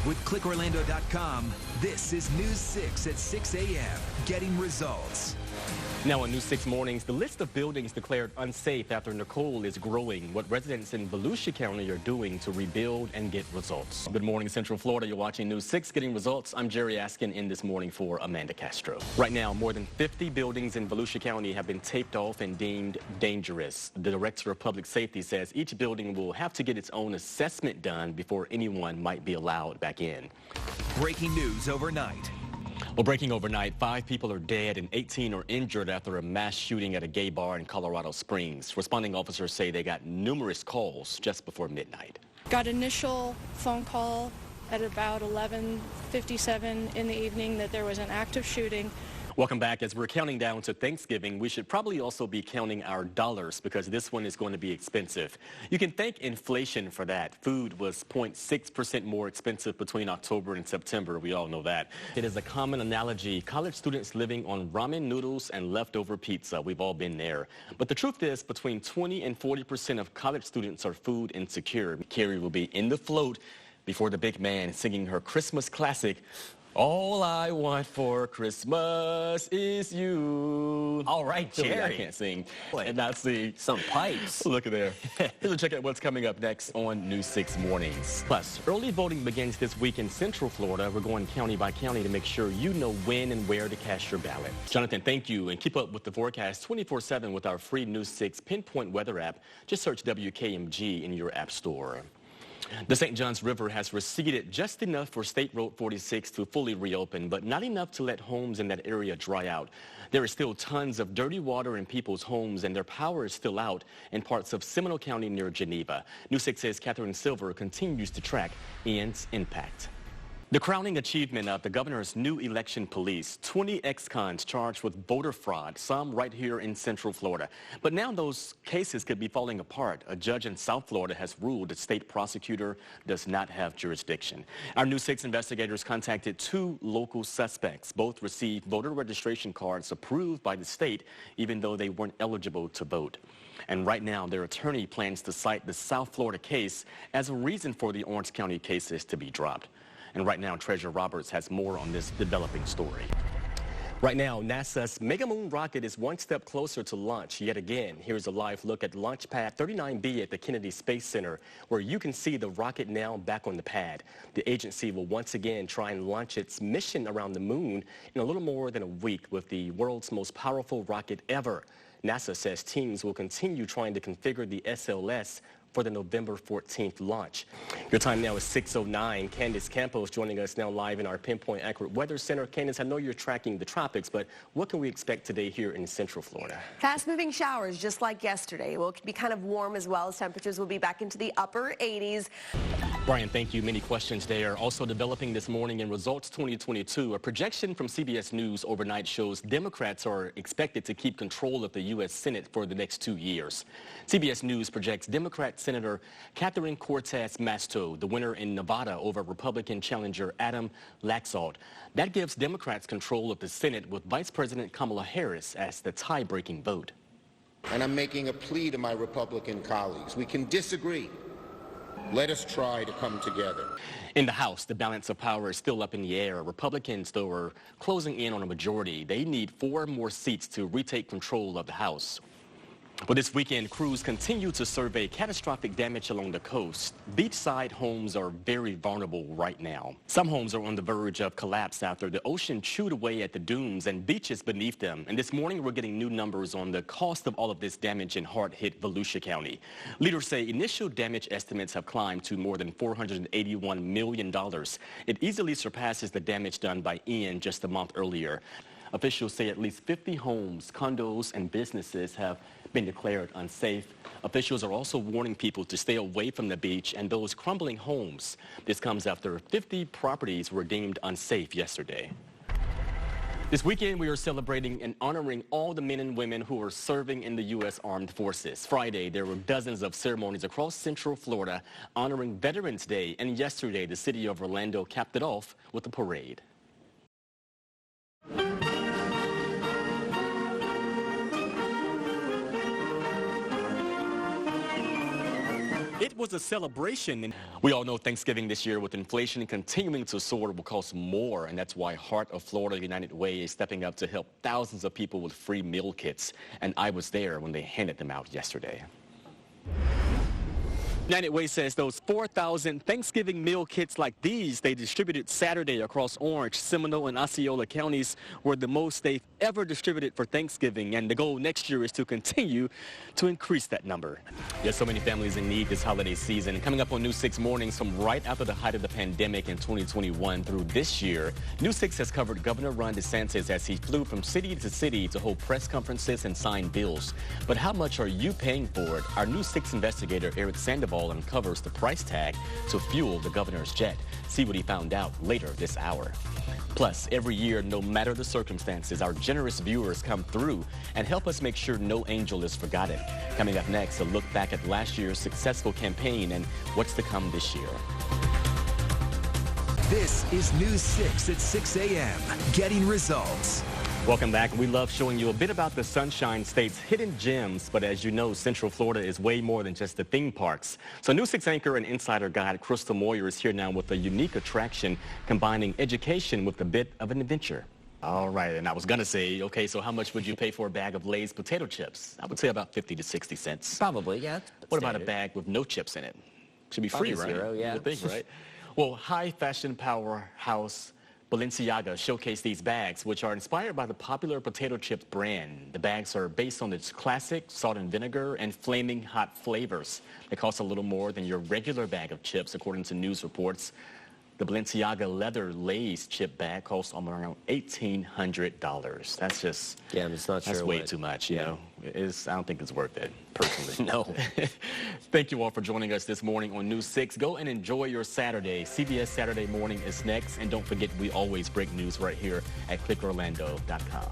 With ClickOrlando.com, this is News 6 at 6 a.m. Getting results. Now on News 6 Mornings, the list of buildings declared unsafe after Nicole is growing. What residents in Volusia County are doing to rebuild and get results. Good morning, Central Florida. You're watching News 6 Getting Results. I'm Jerry Askin in this morning for Amanda Castro. Right now, more than 50 buildings in Volusia County have been taped off and deemed dangerous. The Director of Public Safety says each building will have to get its own assessment done before anyone might be allowed back in. Breaking news overnight. Well, breaking overnight, 5 people are dead and 18 are injured after a mass shooting at a gay bar in Colorado Springs. Responding officers say they got numerous calls just before midnight. Got initial phone call at about 11:57 in the evening that there was an active shooting. Welcome back. As we're counting down to Thanksgiving, we should probably also be counting our dollars because this one is going to be expensive. You can thank inflation for that. Food was 0.6% more expensive between October and September. We all know that. It is a common analogy. College students living on ramen noodles and leftover pizza. We've all been there. But the truth is, between 20 and 40% of college students are food insecure. Carrie will be in the float before the big man singing her Christmas classic, "All I want for Christmas is you." All right, Jerry. I can't sing and not sing. Some pipes. Look at there. Here's a check out what's coming up next on News 6 Mornings. Plus, early voting begins this week in Central Florida. We're going county by county to make sure you know when and where to cast your ballot. Jonathan, thank you. And keep up with the forecast 24/7 with our free News 6 Pinpoint Weather app. Just search WKMG in your app store. The St. Johns River has receded just enough for State Road 46 to fully reopen, but not enough to let homes in that area dry out. There is still tons of dirty water in people's homes, and their power is still out in parts of Seminole County near Geneva. News 6's Catherine Silver continues to track Ian's impact. The crowning achievement of the governor's new election police, 20 ex-cons charged with voter fraud, some right here in Central Florida. But now those cases could be falling apart. A judge in South Florida has ruled the state prosecutor does not have jurisdiction. Our News 6 investigators contacted 2 local suspects. Both received voter registration cards approved by the state, even though they weren't eligible to vote. And right now, their attorney plans to cite the South Florida case as a reason for the Orange County cases to be dropped. And right now, Treasurer Roberts has more on this developing story. Right now, NASA's Mega Moon rocket is one step closer to launch yet again. Here's a live look at Launch Pad 39B at the Kennedy Space Center, where you can see the rocket now back on the pad. The agency will once again try and launch its mission around the moon in a little more than a week with the world's most powerful rocket ever. NASA says teams will continue trying to configure the SLS for the November 14th launch. Your time now is 6:09. Candace Campos joining us now live in our Pinpoint Accurate Weather Center. Candace, I know you're tracking the tropics, but what can we expect today here in Central Florida? Fast-moving showers, just like yesterday. Well, it can be kind of warm as well, as temperatures will be back into the upper 80s. Brian, thank you. Many questions there. Also developing this morning in Results 2022, a projection from CBS News overnight shows Democrats are expected to keep control of the U.S. Senate for the next 2 years. CBS News projects Democrat Senator Catherine Cortez Masto, the winner in Nevada over Republican challenger Adam Laxalt. That gives Democrats control of the Senate with Vice President Kamala Harris as the tie-breaking vote. And I'm making a plea to my Republican colleagues. We can disagree. Let us try to come together. In the House, the balance of power is still up in the air. Republicans, though, are closing in on a majority. They need 4 more seats to retake control of the House. Well, this weekend, crews continue to survey catastrophic damage along the coast. Beachside homes are very vulnerable right now. Some homes are on the verge of collapse after the ocean chewed away at the dunes and beaches beneath them. And this morning, we're getting new numbers on the cost of all of this damage in hard-hit Volusia County. Leaders say initial damage estimates have climbed to more than $481 million. It easily surpasses the damage done by Ian just a month earlier. Officials say at least 50 homes, condos, and businesses have been declared unsafe. Officials are also warning people to stay away from the beach and those crumbling homes. This comes after 50 properties were deemed unsafe yesterday. This weekend, we are celebrating and honoring all the men and women who are serving in the U.S. Armed Forces. Friday, there were dozens of ceremonies across Central Florida honoring Veterans Day, and yesterday, the city of Orlando capped it off with a parade. It was a celebration. And we all know Thanksgiving this year, with inflation continuing to soar, will cost more. And that's why Heart of Florida United Way is stepping up to help thousands of people with free meal kits. And I was there when they handed them out yesterday. United Way says those 4,000 Thanksgiving meal kits like these they distributed Saturday across Orange, Seminole, and Osceola counties were the most they've ever distributed for Thanksgiving. And the goal next year is to continue to increase that number. There's so many families in need this holiday season. Coming up on News 6 Mornings, from right after the height of the pandemic in 2021 through this year, News 6 has covered Governor Ron DeSantis as he flew from city to city to hold press conferences and sign bills. But how much are you paying for it? Our News 6 investigator, Eric Sandoval, uncovers the price tag to fuel the governor's jet. See what he found out later this hour. Plus, every year, no matter the circumstances, our generous viewers come through and help us make sure no angel is forgotten. Coming up next, a look back at last year's successful campaign and what's to come this year. This is News 6 at 6 a.m. Getting results. Welcome back. We love showing you a bit about the Sunshine State's hidden gems, but as you know, Central Florida is way more than just the theme parks. So News 6 anchor and insider guide Crystal Moyer is here now with a unique attraction combining education with a bit of an adventure. All right, and I was going to say, okay, so how much would you pay for a bag of Lay's potato chips? I would say about 50 to 60 cents. Probably, yeah. What about a bag with no chips in it? Should be free, right? Zero, yeah. You would think, right? Well, high fashion powerhouse Balenciaga showcased these bags, which are inspired by the popular potato chips brand. The bags are based on its classic salt and vinegar and flaming hot flavors. They cost a little more than your regular bag of chips, according to news reports. The Balenciaga leather Lay's chip bag costs almost around $1,800. That's just, yeah, I'm just not sure. That's way too much, you know. I don't think it's worth it, personally. No. Thank you all for joining us this morning on News 6. Go and enjoy your Saturday. CBS Saturday Morning is next. And don't forget, we always break news right here at clickorlando.com.